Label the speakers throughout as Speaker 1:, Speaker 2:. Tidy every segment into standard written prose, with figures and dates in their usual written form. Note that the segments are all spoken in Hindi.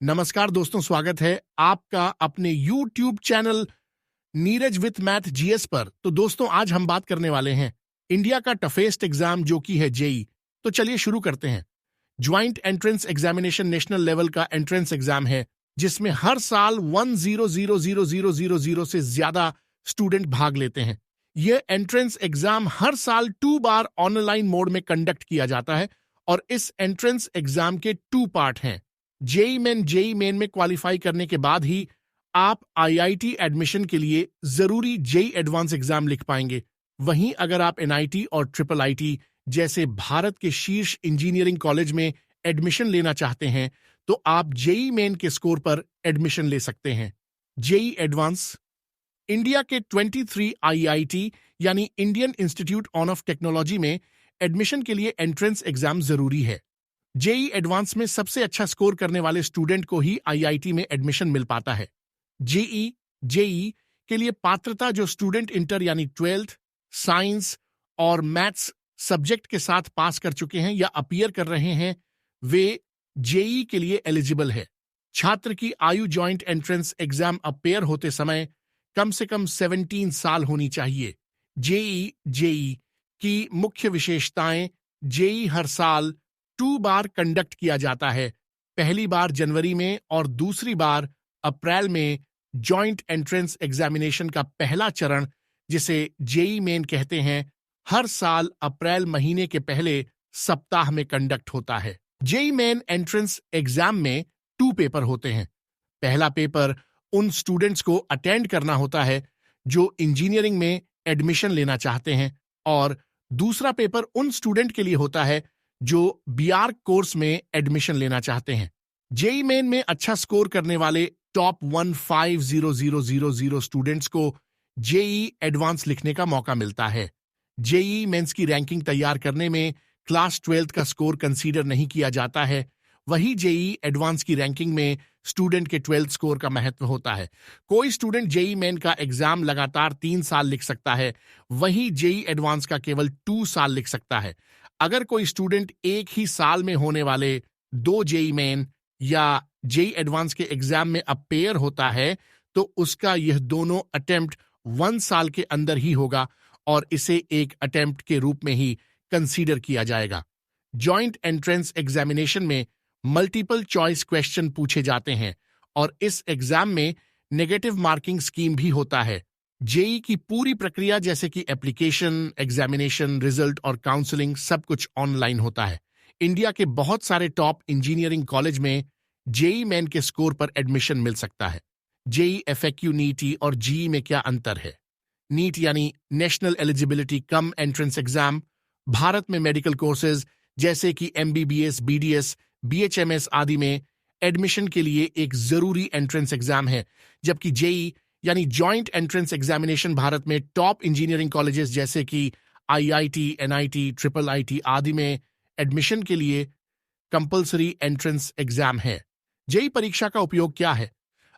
Speaker 1: नमस्कार दोस्तों, स्वागत है आपका अपने YouTube channel Neeraj with math GS पर। तो दोस्तों, आज हम बात करने वाले हैं इंडिया का टफेस्ट एग्जाम जो कि है जेई। तो चलिए शुरू करते हैं। Joint entrance examination national level का एंट्रेंस एग्जाम है जिसमें हर साल 1,000,000 से ज्यादा स्टूडेंट भाग लेते हैं। यह एंट्रेंस एग्जाम हर साल 2 बार ऑनलाइन मोड में कंडक्ट किया जाता है और इस एंट्रेंस एग्जाम के 2 पार्ट हैं। जेई मेन में क्वालिफाई करने के बाद ही आप आईआईटी एडमिशन के लिए जरूरी जेई एडवांस एग्जाम लिख पाएंगे। वहीं अगर आप एनआईटी और ट्रिपल आईटी जैसे भारत के शीर्ष इंजीनियरिंग कॉलेज में एडमिशन लेना चाहते हैं तो आप जेई मेन के स्कोर पर एडमिशन ले सकते हैं। जेई एडवांस इंडिया के 23 आईआईटी यानी इंडियन इंस्टीट्यूट ऑफ टेक्नोलॉजी में एडमिशन के लिए एंट्रेंस एग्जाम जरूरी है। जेई एडवांस में सबसे अच्छा स्कोर करने वाले स्टूडेंट को ही आईआईटी में एडमिशन मिल पाता है। जेई के लिए पात्रता जो स्टूडेंट इंटर यानी 12th साइंस और मैथ्स सब्जेक्ट के साथ पास कर चुके हैं या अपीयर कर रहे हैं, वे जेई के लिए एलिजिबल है। छात्र की आयु ज्वाइंट एंट्रेंस एग्जाम अपीयर होते समय कम से कम 17 साल होनी चाहिए। जेई की मुख्य विशेषताएं: जेई हर साल 2 बार कंडक्ट किया जाता है, पहली बार जनवरी में और दूसरी बार अप्रैल में। जॉइंट एंट्रेंस एग्जामिनेशन का पहला चरण, जिसे जेई मेन कहते हैं, हर साल अप्रैल महीने के पहले सप्ताह में कंडक्ट होता है। जेई मेन एंट्रेंस एग्जाम में 2 पेपर होते हैं। पहला पेपर उन स्टूडेंट्स को अटेंड करना होता है जो इंजीनियरिंग में एडमिशन लेना चाहते हैं और दूसरा पेपर उन स्टूडेंट के लिए होता है जो बीआर कोर्स में एडमिशन लेना चाहते हैं। जेई मेन में अच्छा स्कोर करने वाले टॉप 15,000 स्टूडेंट्स को जेई एडवांस लिखने का मौका मिलता है। जेई मेंस की रैंकिंग तैयार करने में क्लास 12th का स्कोर कंसीडर नहीं किया जाता है। वही जेई एडवांस की रैंकिंग में स्टूडेंट के 12th स्कोर का महत्व होता है। कोई स्टूडेंट जेई मेन का एग्जाम लगातार 3 साल लिख सकता है, वही जेई एडवांस का केवल 2 साल लिख सकता है। अगर कोई स्टूडेंट एक ही साल में होने वाले 2 जेई मेन या जेई एडवांस के एग्जाम में अपीयर होता है तो उसका यह दोनों अटेम्प्ट 1 साल के अंदर ही होगा और इसे एक अटेम्प्ट के रूप में ही कंसीडर किया जाएगा। जॉइंट एंट्रेंस एग्जामिनेशन में मल्टीपल चॉइस क्वेश्चन पूछे जाते हैं और इस एग्जाम में नेगेटिव मार्किंग स्कीम भी होता है। जेई की पूरी प्रक्रिया जैसे कि एप्लीकेशन, एग्जामिनेशन, रिजल्ट और काउंसलिंग सब कुछ ऑनलाइन होता है। इंडिया के बहुत सारे टॉप इंजीनियरिंग कॉलेज में जेई मेन के स्कोर पर एडमिशन मिल सकता है। जेई एफएक्यू नीट और जीई में क्या अंतर है? नीट यानी national eligibility cum entrance exam Bharat में मेडिकल कोर्सेज जैसे कि एमबीबीएस, बीडीएस, बीएचएमएस आदि में एडमिशन के लिए एक जरूरी एंट्रेंस एग्जाम है, जबकि जेई यानी जॉइंट एंट्रेंस एग्जामिनेशन भारत में टॉप इंजीनियरिंग कॉलेजेस जैसे कि आईआईटी, एनआईटी, ट्रिपल आईटी आदि में एडमिशन के लिए कंपल्सरी एंट्रेंस एग्जाम है। जेई परीक्षा का उपयोग क्या है?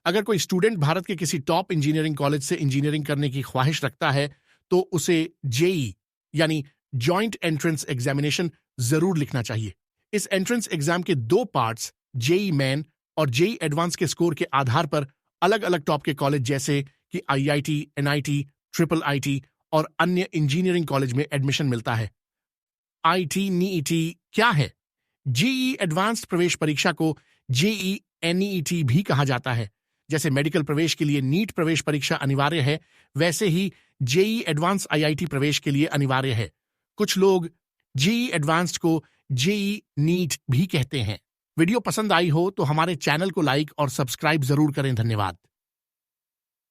Speaker 1: अगर कोई स्टूडेंट भारत के किसी टॉप इंजीनियरिंग कॉलेज से इंजीनियरिंग करने की ख्वाहिश रखता है तो उसे जेई यानी जॉइंट एंट्रेंस एग्जामिनेशन जरूर लिखना चाहिए। इस एंट्रेंस एग्जाम के 2 पार्ट्स जेई मेन और जेई एडवांस के स्कोर के आधार पर अलग अलग टॉप के कॉलेज जैसे कि आईआईटी, एनआईटी, ट्रिपल आईटी और अन्य इंजीनियरिंग कॉलेज में एडमिशन मिलता है। आईटी नीईटी क्या है? जेई एडवांस्ड प्रवेश परीक्षा को जेई एनईटी भी कहा जाता है। जैसे मेडिकल प्रवेश के लिए नीट प्रवेश परीक्षा अनिवार्य है, वैसे ही जेई एडवांस आईआईटी प्रवेश के लिए अनिवार्य है। कुछ लोग जेई एडवांस्ड को जेई नीट भी कहते हैं। वीडियो पसंद आई हो तो हमारे चैनल को लाइक और सब्सक्राइब जरूर करें। धन्यवाद।